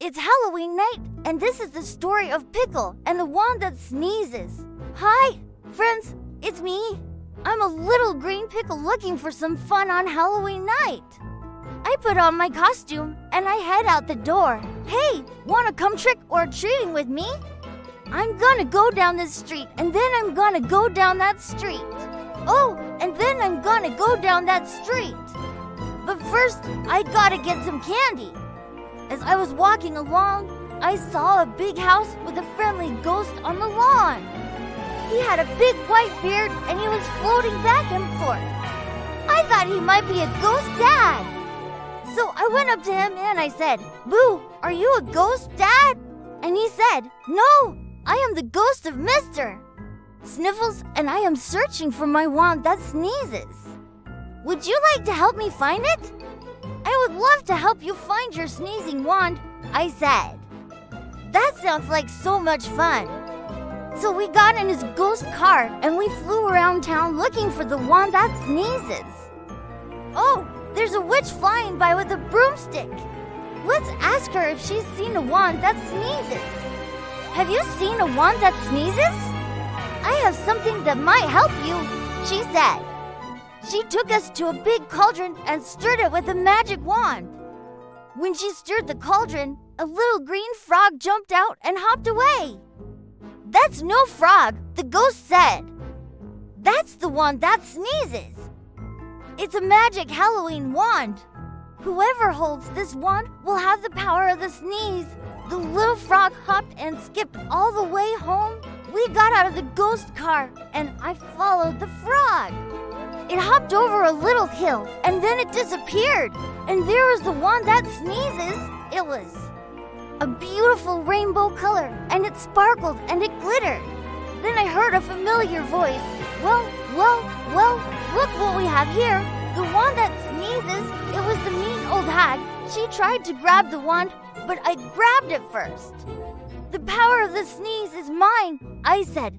It's Halloween night, and this is the story of Pickle and the wand that sneezes. Hi, friends, it's me. I'm a little green pickle looking for some fun on Halloween night. I put on my costume and I head out the door. Hey, wanna come trick or treating with me? I'm gonna go down this street, and then I'm gonna go down that street. Oh, and then I'm gonna go down that street. But first, I gotta get some candy. As I was walking along, I saw a big house with a friendly ghost on the lawn. He had a big white beard and he was floating back and forth. I thought he might be a ghost dad. So I went up to him and I said, "Boo, are you a ghost dad?" And he said, "No, I am the ghost of Mr. Sniffles, and I am searching for my wand that sneezes. Would you like to help me find it?" "I would love to help you find your sneezing wand," I said. That sounds like so much fun. So we got in his ghost car and we flew around town looking for the wand that sneezes. Oh, there's a witch flying by with a broomstick. Let's ask her if she's seen a wand that sneezes. "Have you seen a wand that sneezes?" "I have something that might help you," she said. She took us to a big cauldron and stirred it with a magic wand. When she stirred the cauldron, a little green frog jumped out and hopped away. "That's no frog," the ghost said. "That's the wand that sneezes. It's a magic Halloween wand. Whoever holds this wand will have the power of the sneeze." The little frog hopped and skipped all the way home. We got out of the ghost car and I followed the frog. It hopped over a little hill and then it disappeared. And there was the wand that sneezes. It was a beautiful rainbow color, and it sparkled and it glittered. Then I heard a familiar voice. Well, look what we have here. The wand that sneezes, it was the mean old hag. She tried to grab the wand, but I grabbed it first. "The power of the sneeze is mine," I said.